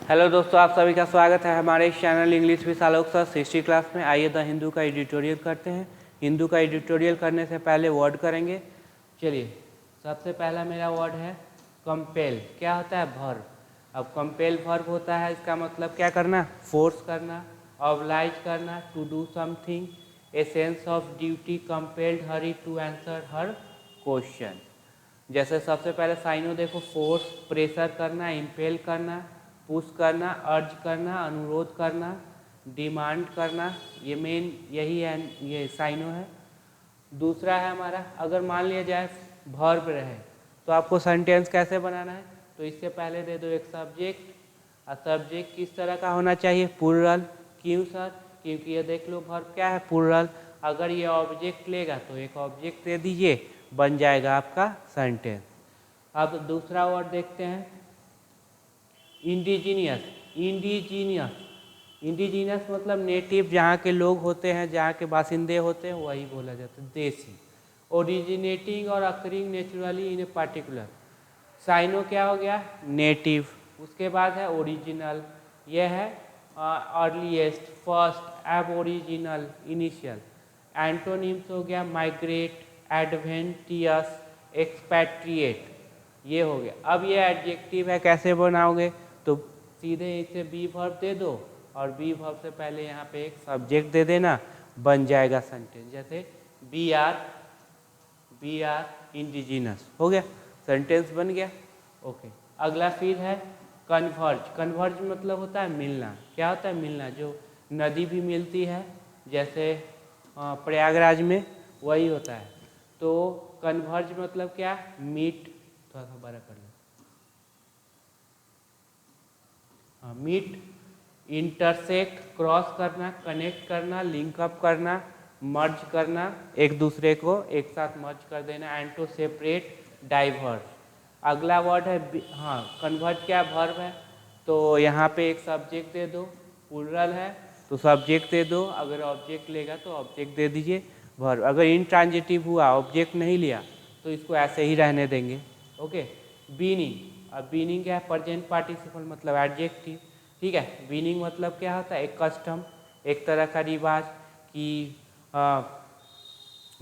Hello दोस्तों, आप सभी का स्वागत है हमारे channel English with Alok sir history class में। आइए द हिंदू का एडिटोरियल करते हैं। हिंदू का एडिटोरियल करने से पहले वर्ड करेंगे। चलिए, सबसे पहला मेरा वर्ड है कंपेल। क्या होता है? वर्ब। अब कंपेल वर्ब होता है, इसका मतलब क्या करना? फोर्स करना, ऑब्लाइज करना, to do something, a sense of duty, compelled Harry to answer her question. जैसे सबसे पहले साइनो देखो, फोर्स, प्रेशर करना, इम्पेल करना, पुश करना, अर्ज करना, अनुरोध करना, डिमांड करना, ये मेन यही है, ये साइनो है। दूसरा है हमारा, अगर मान लिया जाए वर्ब रहे तो आपको सेंटेंस कैसे बनाना है? तो इससे पहले दे दो एक सब्जेक्ट। और सब्जेक्ट किस तरह का होना चाहिए? प्लूरल। क्यों सर? क्योंकि ये देख लो वर्ब क्या है? प्लूरल। अगर ये ऑब्जेक्ट लेगा तो एक ऑब्जेक्ट दे दीजिए, बन जाएगा आपका सेंटेंस। अब दूसरा वर्ड देखते हैं, इंडिजीनियस। इंडिजीनियस इंडिजीनियस मतलब नेटिव, जहाँ के लोग होते हैं, जहाँ के बासिंदे होते हैं, वही बोला जाता है, देसी। ओरिजिनेटिंग और occurring naturally in a particular. Synonym क्या हो गया? नेटिव। उसके बाद है ओरिजिनल, यह है earliest, first, aboriginal, initial. Antonyms हो गया माइग्रेट, एडवेंटियस, एक्सपैट्रिएट, ये हो गया। अब ये एडजेक्टिव है, कैसे बनाओगे? तो सीधे इसे बी वर्ब दे दो और बी वर्ब से पहले यहाँ पे एक सब्जेक्ट दे देना, बन जाएगा सेंटेंस। जैसे बी आर इंडिजिनस, हो गया, सेंटेंस बन गया। ओके, अगला फिर है कन्वर्ज। कन्वर्ज मतलब होता है मिलना। क्या होता है? मिलना। जो नदी भी मिलती है, जैसे प्रयागराज में, वही होता है। तो कन्वर्ज मतलब क्या? मीट, थोड़ा सा बड़ा कर लो। हाँ, मीट, इंटरसेक्ट, क्रॉस करना, कनेक्ट करना, लिंकअप करना, मर्ज करना, एक दूसरे को एक साथ मर्ज कर देना, एंड टू सेपरेट, डाइवर्स। अगला वर्ड है हाँ, कन्वर्ट क्या वर्ब है, तो यहाँ पे एक सब्जेक्ट दे दो, प्लूरल है तो सब्जेक्ट दे दो, अगर ऑब्जेक्ट लेगा तो ऑब्जेक्ट दे दीजिए, वर्ब। अगर इंट्रांजिटिव हुआ, ऑब्जेक्ट नहीं लिया, तो इसको ऐसे ही रहने देंगे। Okay, binning. अब बीनिंग क्या है? प्रेजेंट पार्टिसिपल मतलब एडजेक्टिव। ठीक है, बीनिंग मतलब क्या होता है? एक कस्टम, एक तरह का रिवाज कि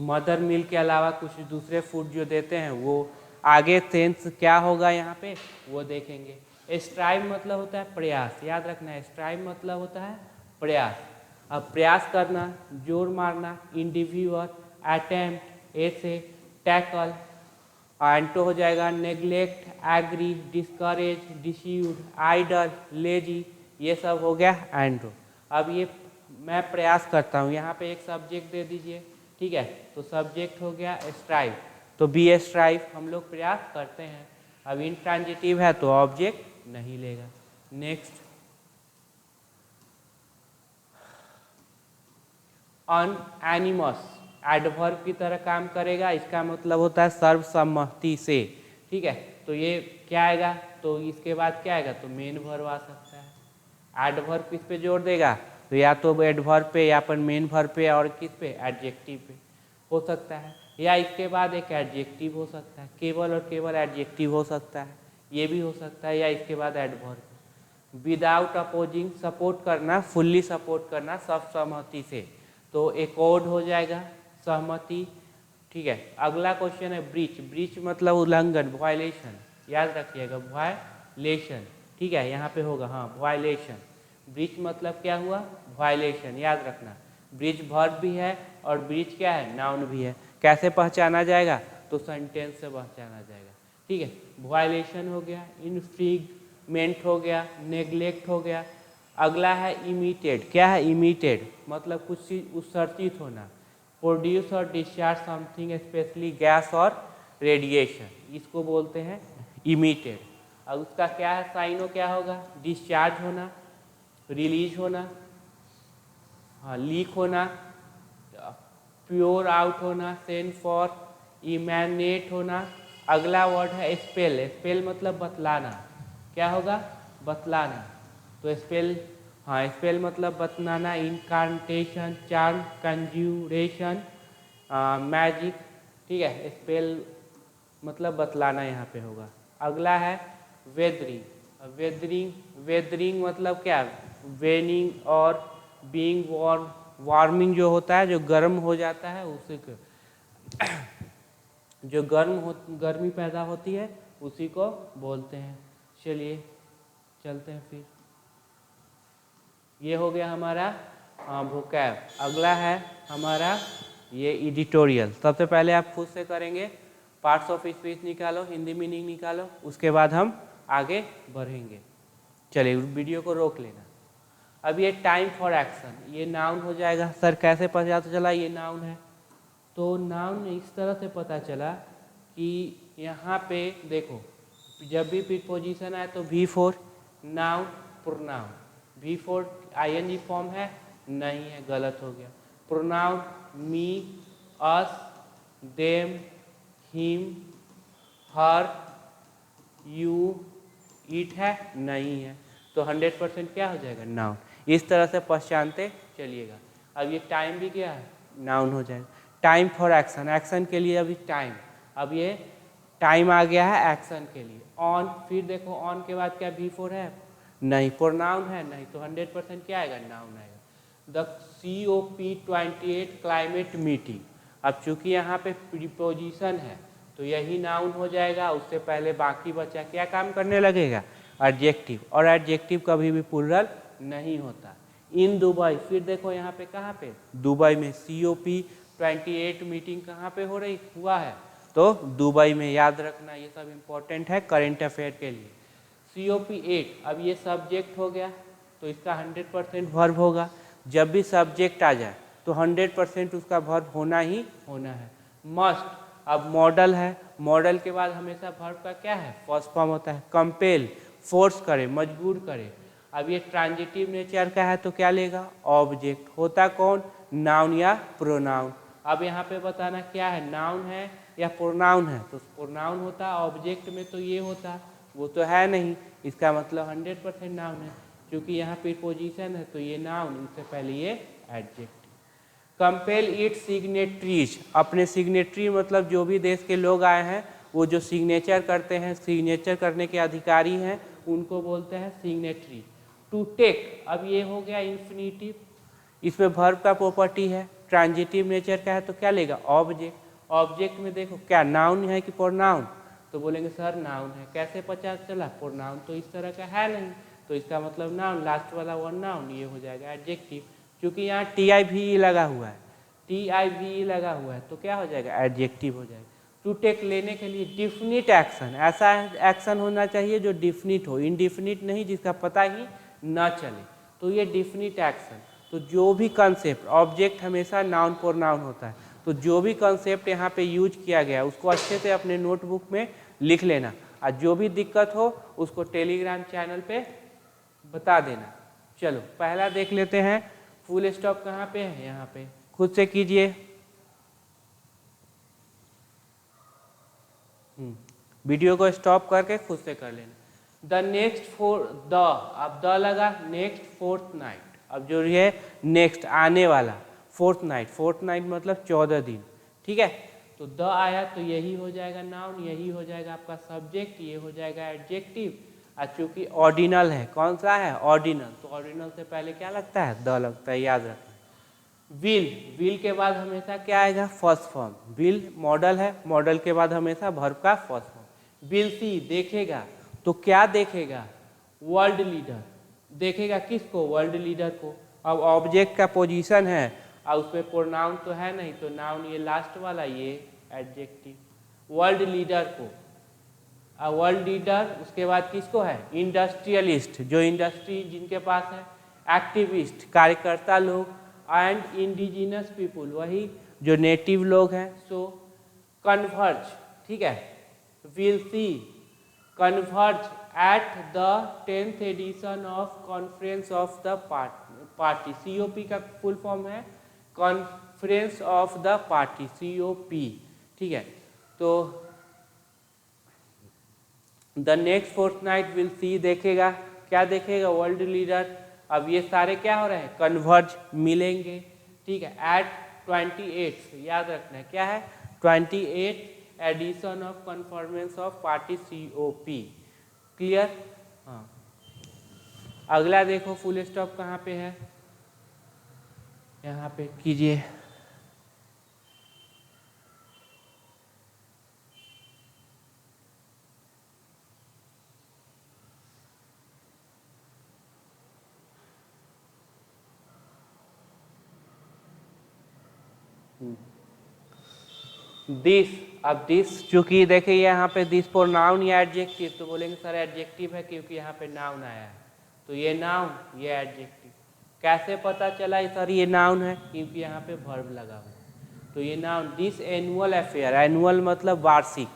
मदर मिल्क के अलावा कुछ दूसरे फूड जो देते हैं, वो आगे सेंस क्या होगा यहाँ पे वो देखेंगे। स्ट्राइव मतलब होता है प्रयास, याद रखना है, स्ट्राइव मतलब होता है प्रयास। अब प्रयास करना, जोर मारना, इंडिविजुअल, अटेम्प्ट, ऐसे, टैकल। एंटो हो जाएगा neglect, agree, discourage, dissuade, idle, lazy, ये सब हो गया एंटो। अब ये मैं प्रयास करता हूँ, यहाँ पे एक सब्जेक्ट दे दीजिए। ठीक है, तो सब्जेक्ट हो गया स्ट्राइव, तो बी स्ट्राइव, हम लोग प्रयास करते हैं। अब इंट्रांजिटिव है तो ऑब्जेक्ट नहीं लेगा। नेक्स्ट, अनएनिमस, एडवर्ब की तरह काम करेगा, इसका मतलब होता है सर्वसम्मति से। ठीक है, तो ये क्या आएगा? तो इसके बाद क्या आएगा? तो मेन वर्ब आ सकता है। एडवर्ब किस पे जोड़ देगा? तो या तो एडवर्ब पे, या पर मेन वर्ब पे, और किस पे? एडजेक्टिव पे हो सकता है, या इसके बाद एक एडजेक्टिव हो सकता है, केवल और केवल एडजेक्टिव हो सकता है, ये भी हो सकता है, या इसके बाद एडवर्ब। विदाउट अपोजिंग, सपोर्ट करना, फुल्ली सपोर्ट करना, सर्वसम्मति से, तो एकॉर्ड हो जाएगा, सहमति। ठीक है, अगला क्वेश्चन है ब्रीच। ब्रीच मतलब उल्लंघन, वायलेशन, याद रखिएगा, वायलेशन। ठीक है, यहाँ पे होगा हाँ वायलेशन। ब्रीच मतलब क्या हुआ? वायलेशन, याद रखना। ब्रीच वर्ब भी है और ब्रीच क्या है? नाउन भी है। कैसे पहचाना जाएगा? तो सेंटेंस से पहचाना जाएगा। ठीक है, वायलेशन हो गया, इनफ्रिंजमेंट हो गया, नेग्लेक्ट हो गया। अगला है इमिटेड। क्या है? इमिटेड मतलब कुछ चीज उत्सर्जित होना, प्रोड्यूस और डिस्चार्ज समथिंग, स्पेशली गैस और रेडिएशन, इसको बोलते हैं इमिटेड। अब उसका क्या है? साइनो क्या होगा? डिस्चार्ज होना, रिलीज होना, हाँ लीक होना, प्योर आउट होना, सेंड फॉर, इमैनेट होना। अगला वर्ड है स्पेल। स्पेल मतलब बतलाना। क्या होगा? बतलाना, तो स्पेल, हाँ स्पेल मतलब बतलाना, इनकांटेशन, चार्म, कंज्यूरेशन, मैजिक। ठीक है, स्पेल मतलब बतलाना यहाँ पे होगा। अगला है वेदरिंग। वेदरिंग, वेदरिंग मतलब क्या, वेनिंग और बीइंग वार्म, वार्मिंग जो होता है जो गर्म हो जाता है उसी को, जो गर्मी पैदा होती है उसी को बोलते हैं। चलिए चलते हैं फिर, ये हो गया हमारा वोकैब। अगला है हमारा ये एडिटोरियल। सबसे पहले आप खुद से करेंगे, पार्ट्स ऑफ स्पीच निकालो, हिंदी मीनिंग निकालो, उसके बाद हम आगे बढ़ेंगे। चलिए वीडियो को रोक लेना। अब ये टाइम फॉर एक्शन, ये नाउन हो जाएगा। सर कैसे पता चला ये नाउन है? तो नाउन इस तरह से पता चला कि यहाँ पे देखो, जब भी प्रीपोजिशन आए तो V4 noun pronoun, V4 ING form है? नहीं है, गलत हो गया। Pronoun me, us, them, him, her, you, it है? नहीं है, तो 100% क्या हो जाएगा? नाउन। इस तरह से पहचानते चलिएगा। अब ये टाइम भी क्या है? नाउन हो जाएगा। टाइम फॉर एक्शन, एक्शन के लिए अभी टाइम, अब ये टाइम आ गया है एक्शन के लिए। ऑन, फिर देखो ऑन के बाद क्या V4 है? नहीं। प्रोनाउन है? नहीं, तो 100% क्या आएगा? नाउन आएगा। द COP28 क्लाइमेट मीटिंग, अब चूंकि यहाँ पे प्रीपोजिशन है तो यही नाउन हो जाएगा। उससे पहले बाकी बचा क्या काम करने लगेगा? एडजेक्टिव, और एडजेक्टिव कभी भी प्लुरल नहीं होता। इन दुबई, फिर देखो यहाँ पे कहाँ पे? दुबई में। COP28 मीटिंग कहाँ पे हो रही हुआ है? तो दुबई में। याद रखना, ये सब इम्पोर्टेंट है करेंट अफेयर के लिए। COP8, अब ये सब्जेक्ट हो गया तो इसका 100% वर्ब होगा। जब भी सब्जेक्ट आ जाए तो 100% उसका वर्ब होना ही होना है। मस्ट, अब मॉडल है, मॉडल के बाद हमेशा वर्ब का क्या है? फर्स्ट फॉर्म होता है। कंपेल, फोर्स करे, मजबूर करे। अब ये ट्रांजिटिव नेचर का है तो क्या लेगा? ऑब्जेक्ट। होता कौन? नाउन या प्रोनाउन। अब यहाँ पे बताना क्या है, नाउन है या प्रोनाउन है? तो प्रोनाउन होता, ऑब्जेक्ट में तो ये होता, वो तो है नहीं, इसका मतलब 100% नाउन है। क्योंकि यहाँ प्रीपोजिशन है तो ये नाउन, इससे पहले ये एडजेक्टिव। कंपेल इट सिग्नेटरीज, अपने सिग्नेटरी मतलब जो भी देश के लोग आए हैं वो जो सिग्नेचर करते हैं, सिग्नेचर करने के अधिकारी हैं, उनको बोलते हैं सिग्नेटरी। टू टेक, अब ये हो गया इन्फिनिटिव, इसमें वर्ब का प्रॉपर्टी है, ट्रांजिटिव नेचर का है तो क्या लेगा? ऑब्जेक्ट। ऑब्जेक्ट में देखो क्या नाउन है कि प्रोनाउन? तो बोलेंगे सर नाउन है। कैसे पता चला? प्रोनाउन तो इस तरह का है नहीं, तो इसका मतलब नाउन, लास्ट वाला वन नाउन, ये हो जाएगा एडजेक्टिव। क्योंकि यहाँ TIVE लगा हुआ है, TIVE लगा हुआ है तो क्या हो जाएगा? एडजेक्टिव हो जाएगा। टू टेक लेने के लिए डिफिनिट एक्शन, ऐसा एक्शन होना चाहिए जो डिफिनिट हो, इनडिफिनिट नहीं जिसका पता ही ना चले, तो ये डिफिनिट एक्शन। तो जो भी कंसेप्ट, ऑब्जेक्ट हमेशा नाउन प्रोनाउन होता है, तो जो भी कंसेप्ट यहाँ पे यूज किया गया उसको अच्छे से अपने नोटबुक में लिख लेना, और जो भी दिक्कत हो उसको टेलीग्राम चैनल पे बता देना। चलो पहला देख लेते हैं, फुल स्टॉप कहाँ पे है? यहाँ पे, खुद से कीजिए। वीडियो को स्टॉप करके खुद से कर लेना। द नेक्स्ट फोर, द, अब द लगा, नेक्स्ट फोर्थ नाइट, अब जो ये नेक्स्ट आने वाला, फोर्थ नाइट, फोर्थ नाइट मतलब 14 दिन, ठीक है। तो द आया तो यही हो जाएगा नाउन, यही हो जाएगा आपका सब्जेक्ट, ये हो जाएगा एडजेक्टिव। और चूंकि ऑर्डिनल है, कौन सा है? ऑर्डिनल, तो ऑर्डिनल से पहले क्या लगता है? द लगता है, याद रखना। विल, विल के बाद हमेशा क्या आएगा? First form. विल मॉडल है, मॉडल के बाद हमेशा वर्ब का फर्स्ट फॉर्म। विल सी, देखेगा, तो क्या देखेगा? World leader. देखेगा किसको? वर्ल्ड लीडर को। अब ऑब्जेक्ट का पोजीशन है और उसमें प्रोनाउन तो है नहीं, तो नाउन ये लास्ट वाला, ये एडजेक्टिव। वर्ल्ड लीडर को, वर्ल्ड लीडर, उसके बाद किसको है? इंडस्ट्रियलिस्ट, जो इंडस्ट्री जिनके पास है। एक्टिविस्ट, कार्यकर्ता लोग। एंड इंडिजिनस पीपुल, वही जो नेटिव लोग हैं। सो कन्वर्ज, ठीक है, will see converge at the 10th edition of conference of the party. COP का फुल फॉर्म है conference of the party, COP, ठीक है। तो the next fortnight will see, देखेगा, क्या देखेगा? World leader. अब ये सारे क्या हो रहे हैं? कन्वर्ज, मिलेंगे, ठीक है। एट 28, याद रखना है क्या है? 28 edition of conference of party, COP, clear? हाँ, अगला देखो फुल स्टॉप कहाँ पे है, यहाँ पे कीजिए। दिस, अब दिस चूंकि देखिए यहाँ पे दिस प्रोनाउन या एडजेक्टिव, तो बोलेंगे सर एडजेक्टिव है क्योंकि यहाँ पे नाउन आया है, तो ये नाउन ये एडजेक्टिव। कैसे पता चला सर ये नाउन है, क्योंकि यहाँ पे वर्ब लगा हुआ है, तो ये noun. This annual affair, annual मतलब वार्षिक।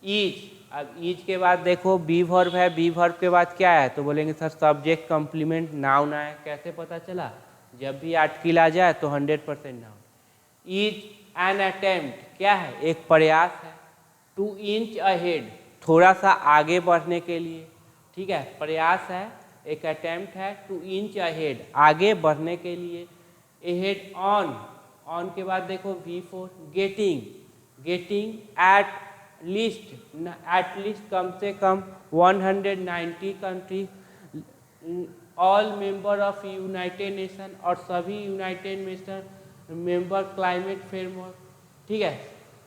ईज, अब ईज के बाद देखो बी वर्ब है, बी वर्ब के बाद क्या है, तो बोलेंगे सर सब्जेक्ट कम्प्लीमेंट नाउन आया। कैसे पता चला, जब भी आर्टिकल आ जाए तो 100% नाउन। इज एन अटेम्प्ट, क्या है, एक प्रयास है। टू इंच अहेड, थोड़ा सा आगे बढ़ने के लिए, ठीक है, प्रयास है, एक अटेम्प्ट है। टू इंच अहेड, आगे बढ़ने के लिए। अहेड ऑन, ऑन के बाद देखो V4, getting, getting at least, at least कम से कम 190 country, all member of United Nation, और सभी United Nation member climate framework, ठीक है।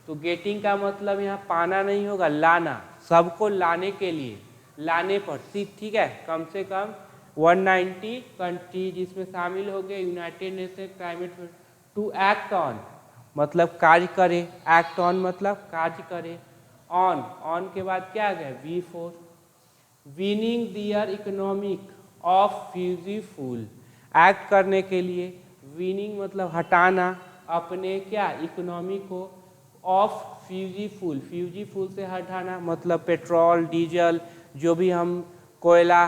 तो गेटिंग का मतलब यहाँ पाना नहीं होगा, लाना, सबको लाने के लिए, लाने पर, ठीक है, कम से कम 190 कंट्री जिसमें शामिल हो गए United Nation climate. To act on मतलब कार्य करे, एक्ट ऑन मतलब कार्य करे। ऑन, ऑन के बाद क्या आ गया V4, winning their economic of फ्यूजीफुल, एक्ट करने के लिए। विनिंग मतलब हटाना, अपने क्या इकोनॉमी को, ऑफ फ्यूजीफुल, फ्यूजीफुल से हटाना मतलब पेट्रोल डीजल, जो भी हम कोयला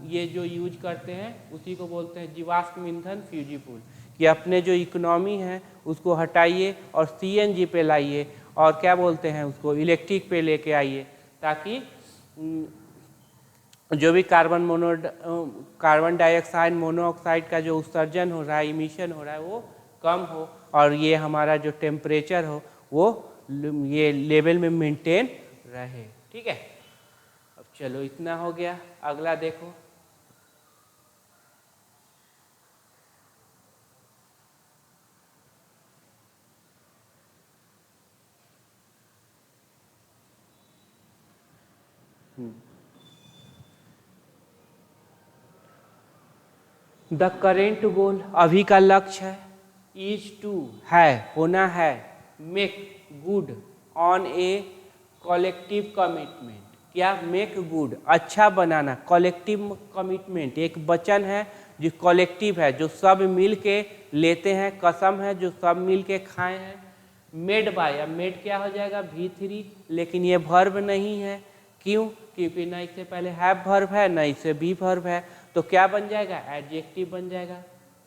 ये जो यूज करते हैं उसी को बोलते हैं जीवाश्म ईंधन, फ्यूजीफुल। कि अपने जो इकोनॉमी है उसको हटाइए और CNG पे लाइए, और क्या बोलते हैं उसको इलेक्ट्रिक पे लेके आइए, ताकि जो भी कार्बन डाइऑक्साइड मोनोऑक्साइड का जो उत्सर्जन हो रहा है, इमिशन हो रहा है, वो कम हो, और ये हमारा जो टेम्परेचर हो वो ये लेवल में मेंटेन रहे, ठीक है। अब चलो इतना हो गया, अगला देखो। द करेंट गोल, अभी का लक्ष्य है, इज टू है, होना है, make good on a collective commitment, क्या मेक गुड अच्छा बनाना, कलेक्टिव कमिटमेंट एक वचन है जो कलेक्टिव है, जो सब मिल के लेते हैं, कसम है जो सब मिल के खाए हैं। मेड बाय, अब मेड क्या हो जाएगा V3, लेकिन ये वर्ब नहीं है, क्यों, क्योंकि ना इससे पहले हैव वर्ब है ना इससे बी वर्ब है, तो क्या बन जाएगा एडजेक्टिव बन जाएगा।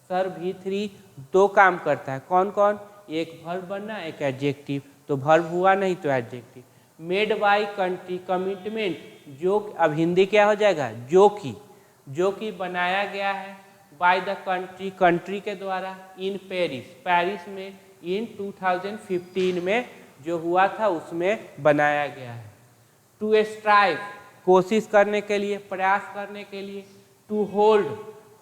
सर V3 दो काम करता है, कौन कौन, एक वर्ब बनना एक एडजेक्टिव, तो वर्ब हुआ नहीं तो adjective. Made by country commitment, जो, अब हिंदी क्या हो जाएगा जो कि बनाया गया है, बाय द कंट्री कंट्री के द्वारा, इन पेरिस पेरिस में, इन 2015 में जो हुआ था उसमें बनाया गया है। टू स्ट्राइव कोशिश करने के लिए, प्रयास करने के लिए। टू होल्ड,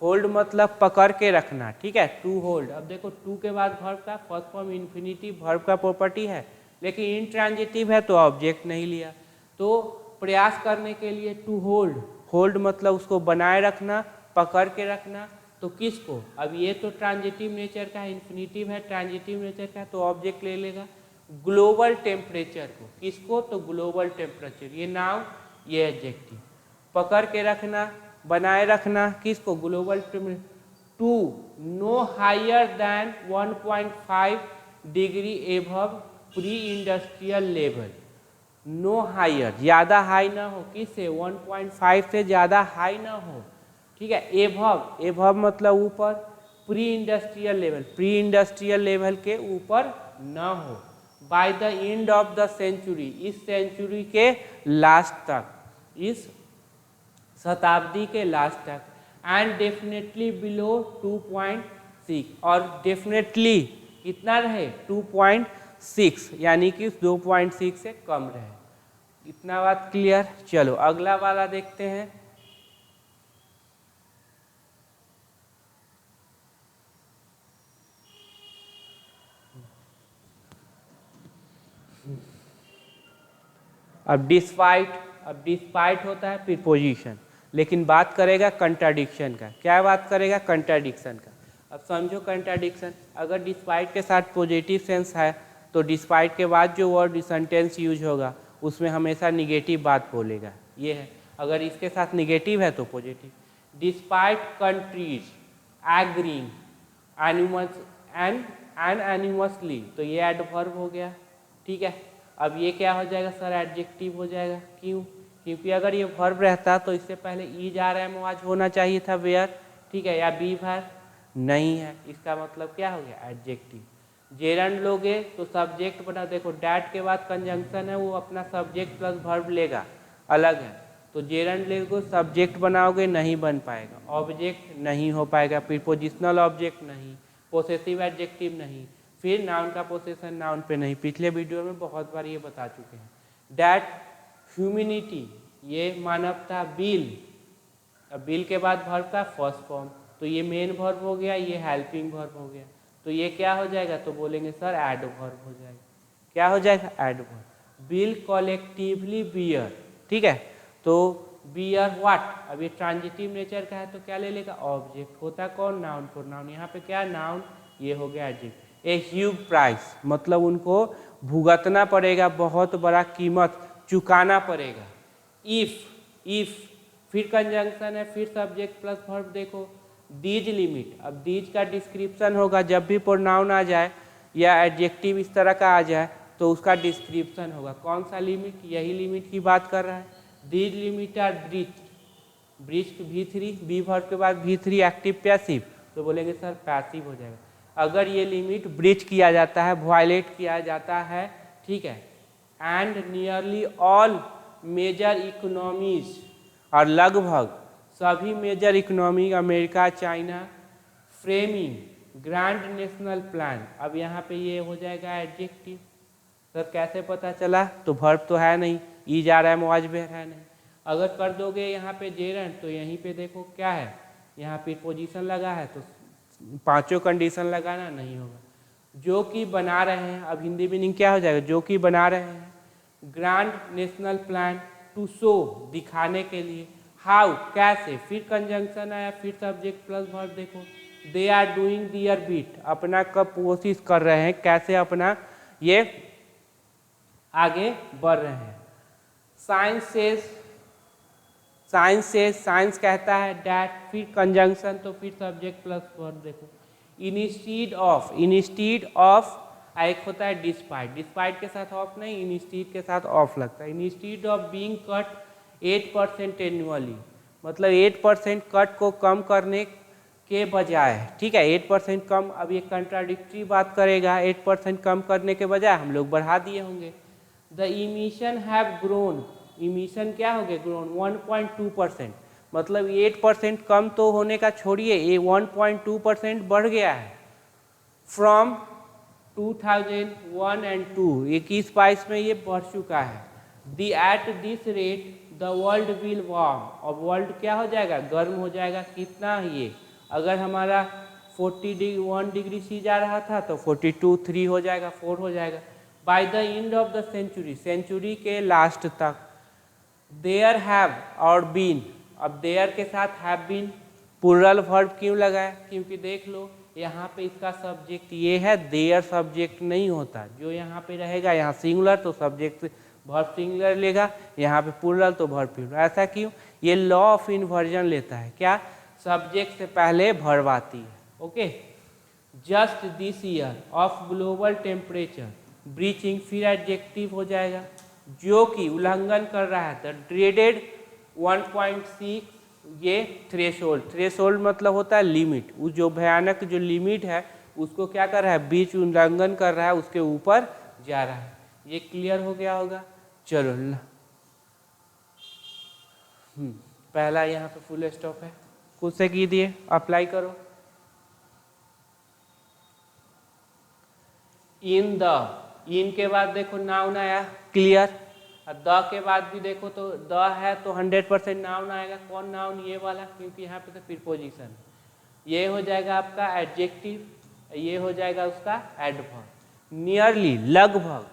होल्ड मतलब पकड़ के रखना, ठीक है, टू होल्ड। अब देखो टू के बाद वर्ब का फर्स्ट फॉर्म इन्फिनिटिव वर्ब का प्रॉपर्टी है, लेकिन इंट्रांजिटिव है तो ऑब्जेक्ट नहीं लिया, तो प्रयास करने के लिए टू होल्ड, होल्ड मतलब उसको बनाए रखना, पकड़ के रखना, तो किसको, अब ये तो ट्रांजिटिव नेचर का है, इन्फिनिटिव है, ट्रांजिटिव नेचर का, तो ऑब्जेक्ट ले लेगा। ग्लोबल टेम्परेचर को, किसको, तो ग्लोबल टेम्परेचर, ये नाउन ये एडजेक्टिव। पकड़ के रखना, बनाए रखना, किसको, global temperature. To no higher than 1.5 degree above pre industrial level, no higher ज़्यादा हाई ना हो, किससे, 1.5 से ज़्यादा हाई ना हो, ठीक है। एबव, एबव मतलब ऊपर, pre industrial level, pre industrial level के ऊपर ना हो। By the end of the century, इस सेंचुरी के लास्ट तक, इस शताब्दी के लास्ट तक। एंड डेफिनेटली बिलो 2.6, और डेफिनेटली कितना रहे 2.6, यानी कि 2.6 से कम रहे। इतना बात क्लियर। चलो अगला वाला देखते हैं। अब डिस्पाइट होता है प्रीपोजिशन, लेकिन बात करेगा कंट्राडिक्शन का। क्या बात करेगा? कंट्राडिक्शन का। अब समझो कंट्राडिक्शन, अगर डिस्पाइट के साथ पॉजिटिव सेंस है तो डिस्पाइट के बाद जो वर्ड सेंटेंस यूज होगा उसमें हमेशा निगेटिव बात बोलेगा, ये है। अगर इसके साथ निगेटिव है तो पॉजिटिव। डिस्पाइट कंट्रीज एग्रीइंग एनिमसली, तो ये एडवर्ब हो गया, ठीक है। अब ये क्या हो जाएगा सर? एडजेक्टिव हो जाएगा। क्यों? क्योंकि अगर ये वर्ब रहता तो इससे पहले ईज आर एम ओ आज होना चाहिए था, वेयर, ठीक है, या बी वर्ब नहीं है, इसका मतलब क्या हो गया? एडजेक्टिव। जेरंड लोगे तो सब्जेक्ट बना, देखो डैट के बाद कंजंक्शन है, वो अपना सब्जेक्ट प्लस वर्ब लेगा, अलग है। तो जेरंड लोगे सब्जेक्ट बनाओगे, नहीं बन पाएगा, ऑब्जेक्ट नहीं हो पाएगा, प्रीपोजिशनल ऑब्जेक्ट नहीं, पोसेसिव एडजेक्टिव नहीं, फिर नाउन का पोसेशन नाउन पे नहीं। पिछले वीडियो में बहुत बार ये बता चुके हैं। डैट ह्यूमैनिटी, ये मानवता, बिल, अब बिल के बाद वर्ब का फर्स्ट फॉर्म, तो ये मेन वर्ब हो गया, ये हेल्पिंग वर्ब हो गया, तो ये क्या हो जाएगा? तो बोलेंगे सर एडवर्ब हो जाएगा। क्या हो जाएगा? एडवर्ब। बिल कलेक्टिवली बियर, ठीक है, तो बियर व्हाट, अब ये ट्रांजिटिव नेचर का है तो क्या ले लेगा? ऑब्जेक्ट। होता कौन? Noun pronoun. यहाँ पे क्या नाउन, ये हो गया एडजेक्टिव। ए ह्यूज प्राइस, मतलब उनको भुगतना पड़ेगा, बहुत बड़ा कीमत चुकाना पड़ेगा। इफ फिर कंजंक्शन है, फिर सब्जेक्ट प्लस वर्ब। देखो दीज लिमिट, अब दीज का डिस्क्रिप्शन होगा, जब भी प्रोनाउन आ जाए या एडजेक्टिव इस तरह का आ जाए तो उसका डिस्क्रिप्शन होगा। कौन सा लिमिट? यही लिमिट की बात कर रहा है। These limit are breached V3, be verb के बाद V3 एक्टिव पैसिव, तो बोलेंगे सर पैसिव हो जाएगा। अगर ये लिमिट ब्रीच किया जाता है, वायलेट किया जाता है, ठीक है, and nearly all major economies, और लगभग सभी major economy, America, China, framing grand national plan, अब यहाँ पे ये हो जाएगा एडजेक्टिव। सर कैसे पता चला? तो वर्ब तो है नहीं, ई जा रहा है, मुआजबेर है नहीं। अगर कर दोगे यहाँ पे जेरंड, तो यहीं पे देखो क्या है, यहाँ पे पोजीशन लगा है, तो पांचों कंडीशन लगाना नहीं होगा। जो कि बना रहे हैं, अब हिंदी मीनिंग क्या हो जाएगा? जो कि बना रहे हैं। Grand national plan, to show, दिखाने के लिए। हाउ, कैसे, फिर कंजंक्शन आया, फिर सब्जेक्ट प्लस वर्ब। देखो they are doing their bit, अपना कब कोशिश कर रहे हैं, कैसे अपना ये आगे बढ़ रहे हैं। साइंस कहता है डैट, फिर कंजंक्शन, तो फिर सब्जेक्ट प्लस वर्ब। देखो इंस्टीड ऑफ, एक होता है डिस्पाइट के साथ ऑफ नहीं, इंस्टीड के साथ ऑफ लगता है। Instead of being cut 8% annually, मतलब 8% कट को कम करने के बजाय, ठीक है, 8% कम। अब ये कंट्राडिक्टरी बात करेगा, 8% कम करने के बजाय हम लोग बढ़ा दिए होंगे। The emission have grown, emission क्या हो गया? ग्रोन 1.2%, मतलब 8% कम तो होने का छोड़िए, ये 1.2% बढ़ गया है। फ्रॉम 2001 एंड 2, 21-22 में ये बढ़ चुका है। At this rate the world will warm, अब वर्ल्ड क्या हो जाएगा? गर्म हो जाएगा। कितना? ये अगर हमारा 41 डिग्री सी जा रहा था तो 42, 3 हो जाएगा, 4 हो जाएगा। By the end of the century, century के लास्ट तक। देयर हैव और बीन, अब देयर के साथ हैव बीन प्लूरल वर्ब क्यों लगाया? क्योंकि देख लो यहाँ पे इसका सब्जेक्ट ये है, देयर सब्जेक्ट नहीं होता, जो यहाँ पे रहेगा, यहाँ सिंगुलर तो सब्जेक्ट वर्ब सिंगुलर लेगा, यहाँ पे प्लूरल तो वर्ब प्लूरल। ऐसा क्यों? ये लॉ ऑफ इन्वर्जन लेता है। क्या? सब्जेक्ट से पहले वर्ब आती है। Okay, just this year of global temperature breaching, फिर एडजेक्टिव हो जाएगा, जो कि उल्लंघन कर रहा है। द ड्रेडेड 1.6, ये थ्रेशोल्ड मतलब होता है लिमिट, उस जो भयानक जो लिमिट है उसको क्या कर रहा है? बीच उल्लंघन कर रहा है, उसके ऊपर जा रहा है। ये क्लियर हो गया होगा। चलो पहला यहाँ पे फुल स्टॉप है, खुद से कीजिए, अप्लाई करो। इन द, इन के बाद देखो नाउन आया, क्लियर। द के बाद भी देखो तो द है तो 100% नाउन आएगा। कौन नाउन? ये वाला, क्योंकि यहाँ पे तो प्रीपोजिशन। ये हो जाएगा आपका एडजेक्टिव, ये हो जाएगा उसका एडवर्ब। नियरली, लगभग,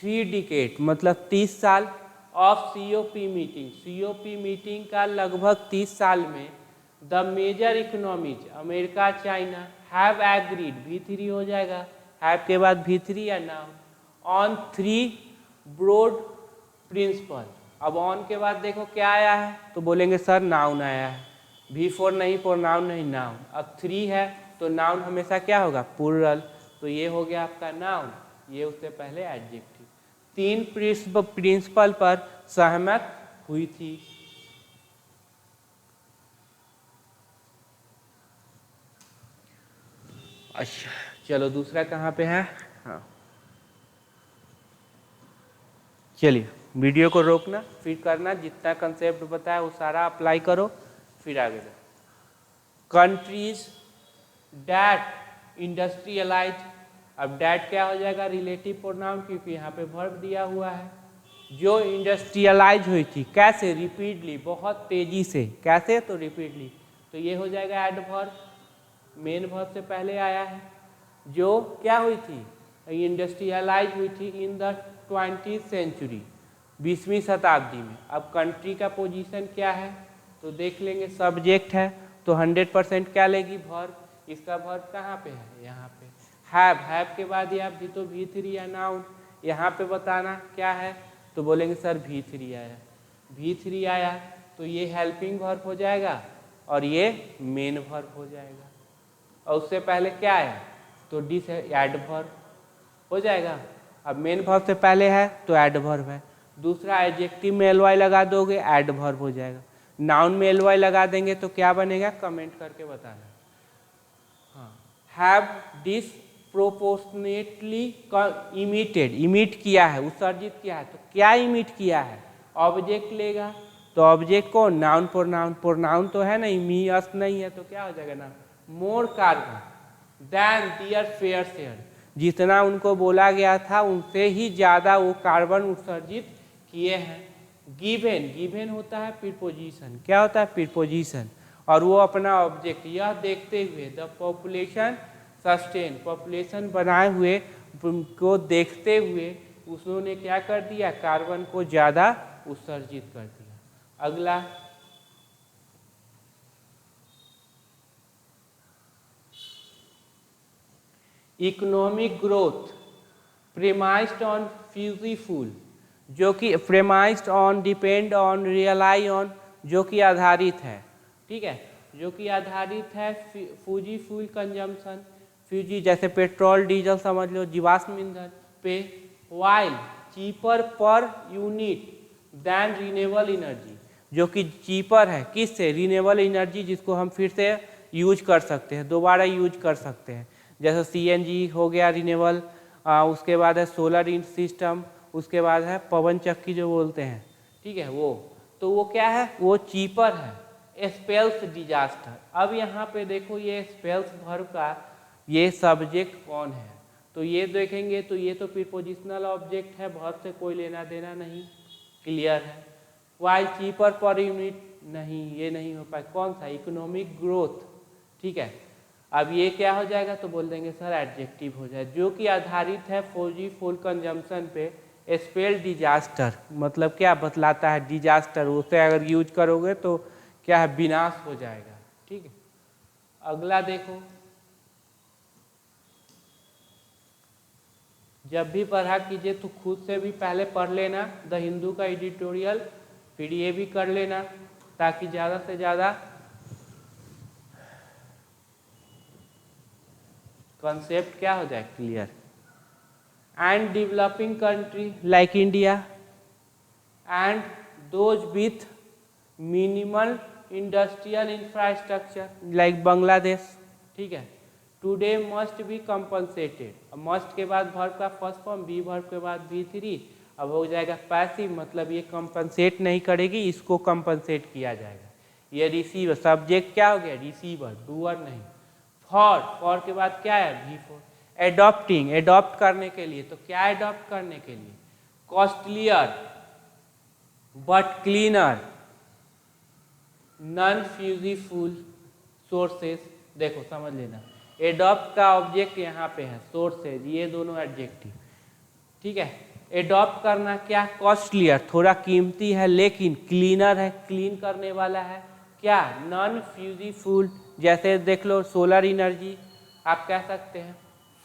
3 डिकेड मतलब 30 साल of COP meeting, COP meeting का लगभग 30 साल में the major economies America China have agreed, V3 हो जाएगा, हैव के बाद V3 या नाउन, ऑन 3 ब्रॉड प्रिंसिपल। अब ऑन के बाद देखो क्या आया है, तो बोलेंगे सर नाउन आया है, V4 नहीं, प्रोनाउन नहीं, नाउन। अब 3 है तो नाउन हमेशा क्या होगा, प्लूरल, तो ये हो गया आपका नाउन, ये उससे पहले एडजेक्टिव। 3 प्रिंसिपल पर सहमत हुई थी। अच्छा चलो दूसरा कहाँ पे है, हाँ चलिए वीडियो को रोकना फिर करना, जितना कंसेप्ट बताया वो सारा अप्लाई करो फिर आगे जाओ। कंट्रीज डैट इंडस्ट्रियलाइज, अब डैट क्या हो जाएगा, रिलेटिव प्रोनाउन, क्योंकि यहाँ पे वर्ब दिया हुआ है। जो इंडस्ट्रियलाइज हुई थी, कैसे, रिपीटली, बहुत तेजी से, कैसे, तो रिपीटली, तो ये हो जाएगा एडवर्ब, मेन वर्ब से पहले आया है। जो क्या हुई थी, इंडस्ट्रियलाइज हुई थी इन द 20th सेंचुरी, 20वीं शताब्दी में। अब कंट्री का पोजीशन क्या है, तो देख लेंगे, सब्जेक्ट है तो 100% क्या लेगी, वर्ब, इसका वर्ब कहाँ पे है, यहाँ पे हैव के बाद या भी तो V3 या नाउन, यहाँ पे बताना क्या है, तो बोलेंगे सर V3 आया, V3 आया तो ये हेल्पिंग वर्ब हो जाएगा और ये मेन वर्ब हो जाएगा। और उससे पहले क्या आया, तो डिस एडवर्ब हो जाएगा। अब मेन वर्ब से पहले है तो एडवर्ब है, दूसरा एडजेक्टिव में एलवाई लगा दोगे एडवर्ब हो जाएगा, नाउन में एलवाई लगा देंगे तो क्या बनेगा, कमेंट करके बताना। हाँ, हैव डिसप्रोपोर्शनेटली इमिटेड, इमिट किया है, उत्सर्जित किया है, तो क्या इमिट किया है, ऑब्जेक्ट लेगा, तो ऑब्जेक्ट को नाउन प्रोनाउन, प्रोनाउन तो है नहीं, मी अस नहीं है, तो क्या हो जाएगा ना, more carbon than their fair share, जितना उनको बोला गया था उनसे ही ज़्यादा वो कार्बन उत्सर्जित किए हैं। गिवन, गिवन होता है प्रीपोजिशन, क्या होता है, प्रीपोजिशन, और वो अपना ऑब्जेक्ट, यह देखते हुए, द पॉपुलेशन सस्टेन, पॉपुलेशन बनाए हुए को देखते हुए उन्होंने क्या कर दिया, कार्बन को ज़्यादा उत्सर्जित कर दिया। अगला, इकोनॉमिक ग्रोथ प्रेमाइज्ड ऑन फ्यूजीफुल, जो कि प्रेमाइज्ड ऑन, डिपेंड ऑन, रियलाई ऑन, जो कि आधारित है, ठीक है, जो कि आधारित है फ्यूजी फ्यूल कंजम्पशन, फ्यूजी जैसे पेट्रोल डीजल समझ लो, जीवाश्म ईंधन पे, while cheaper per unit than renewable energy, जो कि चीपर है किससे, रिन्यूएबल एनर्जी, जिसको हम फिर से यूज कर सकते हैं, दोबारा यूज कर सकते हैं, जैसे CNG हो गया रिन्यूएबल, उसके बाद है सोलर सिस्टम, उसके बाद है पवन चक्की जो बोलते हैं, ठीक है, वो तो वो क्या है, वो चीपर है। स्पेल्स डिजास्टर, अब यहाँ पे देखो ये स्पेल्स वर्ब का ये सब्जेक्ट कौन है, तो ये देखेंगे तो ये तो प्रीपोजिशनल ऑब्जेक्ट है, वर्ब से कोई लेना देना नहीं, क्लियर है। वाइल चीपर पर यूनिट नहीं, ये नहीं हो पाए, कौन सा, इकोनॉमिक ग्रोथ, ठीक है। अब ये क्या हो जाएगा, तो बोल देंगे सर एडजेक्टिव हो जाए, जो कि आधारित है फौजी फूल कंजम्पशन पे। स्पेल डिजास्टर मतलब क्या बतलाता है, डिजास्टर, उसे अगर यूज करोगे तो क्या है, विनाश हो जाएगा, ठीक है। अगला देखो, जब भी पढ़ा कीजिए तो खुद से भी पहले पढ़ लेना द हिंदू का एडिटोरियल, फिर ये भी कर लेना ताकि ज़्यादा से ज़्यादा कॉन्सेप्ट क्या हो जाए, clear. And developing country like India and those with minimal industrial infrastructure like Bangladesh, ठीक है, today must be compensated. Must के बाद वर्ब का फर्स्ट फॉर्म, बी वर्ब के बाद V3, अब हो जाएगा पैसिव, मतलब ये कंपनसेट नहीं करेगी, इसको कंपनसेट किया जाएगा। ये रिसीवर, सब्जेक्ट क्या हो गया, रिसीवर, डूअर नहीं। फॉर के बाद क्या है, V4। एडॉप्टिंग, एडॉप्ट करने के लिए, तो क्या एडॉप्ट करने के लिए, costlier but cleaner non fossil fuel sources, देखो समझ लेना, एडॉप्ट का ऑब्जेक्ट यहाँ पे है, सोर्सेज, ये दोनों एडजेक्टिव, ठीक है। एडॉप्ट करना क्या, कॉस्टलियर, थोड़ा कीमती है, लेकिन क्लीनर है, क्लीन करने वाला है, क्या, नॉन फ्यूजिफुल, जैसे देख लो सोलर एनर्जी आप कह सकते हैं।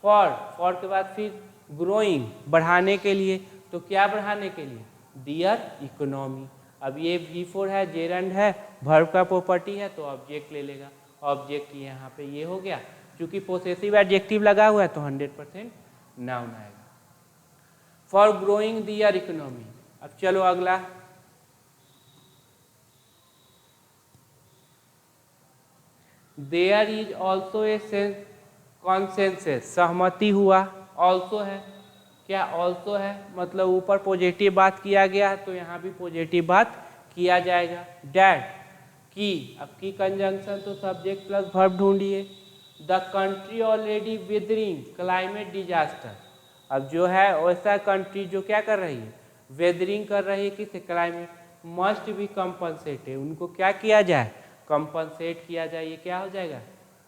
फॉर के बाद फिर ग्रोइंग, बढ़ाने के लिए, तो क्या बढ़ाने के लिए, दियर इकोनॉमी। अब ये V4 है, जेरंड है, वर्ब का प्रॉपर्टी है तो ऑब्जेक्ट ले लेगा, ऑब्जेक्ट यहाँ पे ये हो गया, क्योंकि पोसेसिव एडजेक्टिव लगा हुआ है तो 100% नाउन आएगा। For growing their economy. अब चलो अगला, there is also a consensus, सहमति हुआ, ऑल्सो है, क्या ऑल्सो है, मतलब ऊपर पॉजिटिव बात किया गया है तो यहाँ भी पॉजिटिव बात किया जाएगा। डैट की, अब की कंजंक्शन तो सब्जेक्ट प्लस वर्ब ढूंढिए। The country already withering climate disaster, अब जो है वैसा कंट्री जो क्या कर रही है, वेदरिंग कर रही है, किसे, क्लाइमेट, मस्ट बी कंपनसेटेड, उनको क्या किया जाए, कंपनसेट किया जाए, ये क्या हो जाएगा,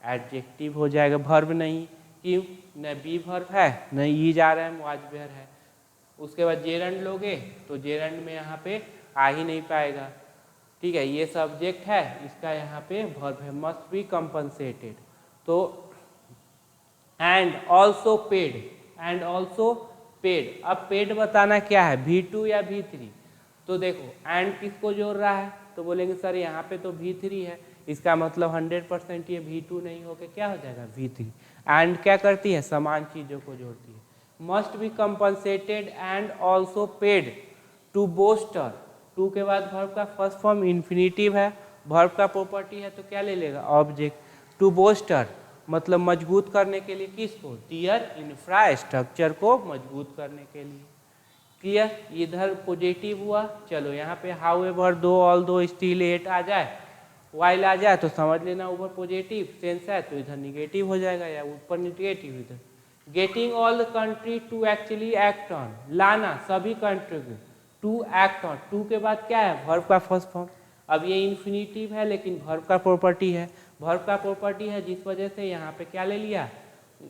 एडजेक्टिव हो जाएगा, वर्ब नहीं, क्यों, न बी वर्ब है न ई जा रहा है, मुआजबेर है। उसके बाद जेरंड लोगे तो जेरंड में यहाँ पे आ ही नहीं पाएगा, ठीक है, ये सब्जेक्ट है, इसका यहाँ पे वर्ब है, मस्ट बी कंपनसेटेड, तो and also paid, and also paid. अब पेड बताना क्या है, V2 या V3, तो देखो एंड किसको जोड़ रहा है, तो बोलेंगे सर यहाँ पे तो V3 है, इसका मतलब 100% ये V2 नहीं होकर क्या हो जाएगा, V3। एंड क्या करती है, समान चीज़ों को जोड़ती है। Must be compensated and also paid to bolster, to के बाद वर्ब का फर्स्ट फॉर्म इन्फिनिटिव है, वर्ब का प्रॉपर्टी है तो क्या ले लेगा, ऑब्जेक्ट। टू बोस्टर मतलब मजबूत करने के लिए, किसको, दियर इंफ्रास्ट्रक्चर को मजबूत करने के लिए। क्लियर, इधर पॉजिटिव हुआ, चलो यहाँ पे हाउएवर, दो, ऑल दो, स्टिल, एट आ जाए, वाइल आ जाए तो समझ लेना ऊपर पॉजिटिव सेंस है तो इधर निगेटिव हो जाएगा, या ऊपर निगेटिव इधर। Getting all the country to actually act on, लाना सभी कंट्री को टू एक्ट ऑन, टू के बाद क्या है, वर्ब का फर्स्ट फॉर्म। अब ये इन्फिनिटिव है लेकिन वर्ब का प्रॉपर्टी है, वर्ब का प्रॉपर्टी है जिस वजह से यहाँ पे क्या ले लिया,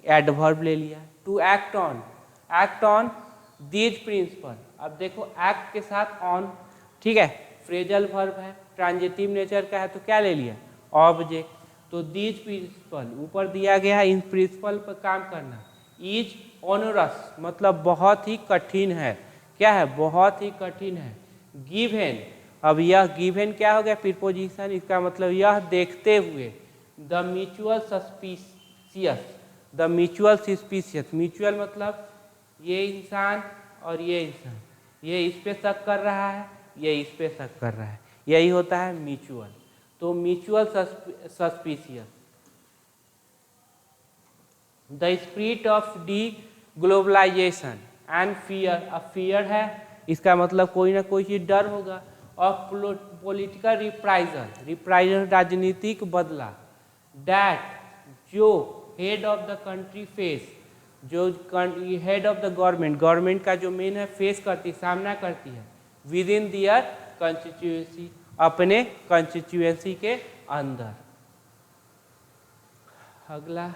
एडवर्ब ले लिया। To act on these principle, अब देखो एक्ट के साथ ऑन, ठीक है, फ्रेजल वर्ब है, ट्रांजिटिव नेचर का है तो क्या ले लिया, ऑब्जेक्ट। तो दीज प्रिंसिपल ऊपर दिया गया है, इन प्रिंसिपल पर काम करना। इज ऑनरस मतलब बहुत ही कठिन है, क्या है, बहुत ही कठिन है। गिवन, अब यह गिवन क्या हो गया, प्रीपोजिशन, इसका मतलब यह देखते हुए। The mutual suspicious, the mutual suspicious, mutual मतलब ये इंसान और ये इंसान, ये इस पे शक कर रहा है, ये इस पे शक कर रहा है, यही होता है म्यूचुअल। तो mutual suspicious. The spirit of deglobalization and fear, अब फियर है इसका मतलब कोई ना कोई चीज डर होगा, और पॉलिटिकल रिप्राइजल राजनीतिक बदला। डैट जो head of the country face, जो हेड ऑफ द गवर्नमेंट का जो मेन है फेस करती, सामना करती है, विद इन दियर कंस्टिट्यूएंसी, अपने कंस्टिट्यूएंसी के अंदर। अगला,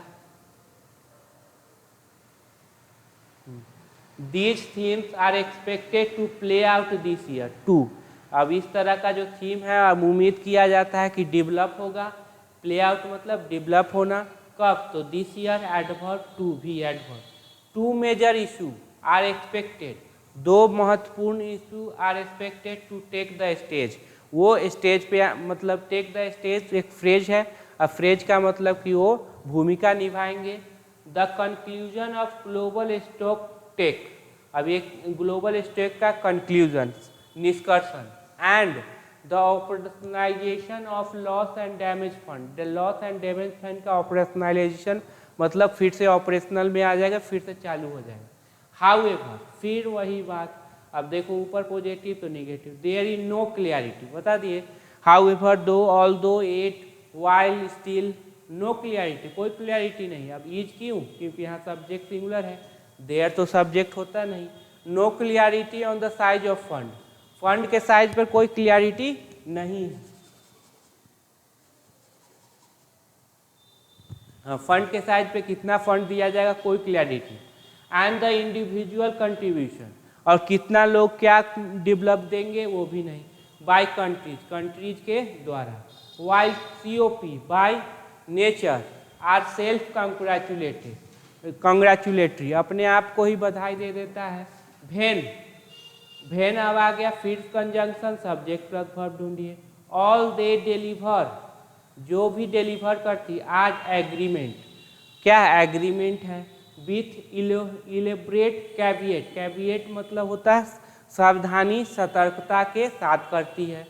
these themes are expected to play out this year too. अब इस तरह का जो थीम है अब उम्मीद किया जाता है कि डेवलप होगा, प्ले आउट मतलब डेवलप होना, कब, तो दिस ईयर, एडवर्ब टू भी adverb. Two major issue are expected, दो महत्वपूर्ण issue are expected to take the stage, वो स्टेज पे मतलब टेक द स्टेज एक फ्रेज है, अब फ्रेज का मतलब कि वो भूमिका निभाएंगे। The conclusion of global stock take, अब ये ग्लोबल स्टॉक का कंक्लूजन, निष्कर्षण। And the operationalization of loss and damage fund, the loss and damage fund का ऑपरेशनलाइजेशन मतलब फिर से ऑपरेशनल में आ जाएगा, फिर से चालू हो जाएगा। हाउएवर, फिर वही बात, अब देखो ऊपर पॉजिटिव तो negative. There is no clarity, बता दिए। However, though, although, yet, while, still, no clarity, कोई क्लियरिटी नहीं। अब इज क्यों, क्योंकि यहाँ सब्जेक्ट सिंगुलर है, देयर तो सब्जेक्ट होता नहीं। No clarity on the size of fund, fund के साइज पर कोई क्लियरिटी नहीं है। हाँ, फंड के साइज पे कितना फंड दिया जाएगा कोई clarity. And the individual contribution, और कितना लोग क्या डेवलप देंगे वो भी नहीं। बाय कंट्रीज, कंट्रीज के द्वारा। While COP by nature are self congratulatory, अपने आप को ही बधाई दे देता है। भेन, भेन अब आ गया फिर कंजंक्शन, सब्जेक्ट प्लस वर्ब ढूंढिए। ऑल दे डिलीवर, जो भी डिलीवर करती, आज एग्रीमेंट, क्या एग्रीमेंट है, विथ इलेबरेट कैविएट, कैविएट मतलब होता है सावधानी सतर्कता के साथ करती है।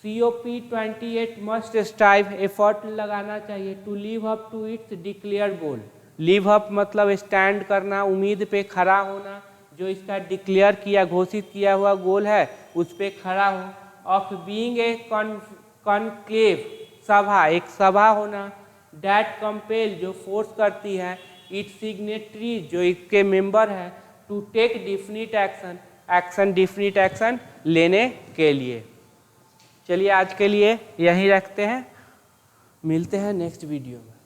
COP 28 मस्ट स्ट्राइव, एफर्ट लगाना चाहिए to live up to its declare goal, live up मतलब स्टैंड करना, उम्मीद पे खड़ा होना, जो इसका डिक्लेयर किया घोषित किया हुआ गोल है उस पे खड़ा हो। ऑफ बीइंग ए कॉन्क्लेव, सभा, एक सभा होना। डैट कंपेल, जो फोर्स करती है, इट्स सिग्नेटरीज, जो इसके मेंबर है, to take definite action, action definite action लेने के लिए। चलिए आज के लिए यहीं रखते हैं, मिलते हैं नेक्स्ट वीडियो में।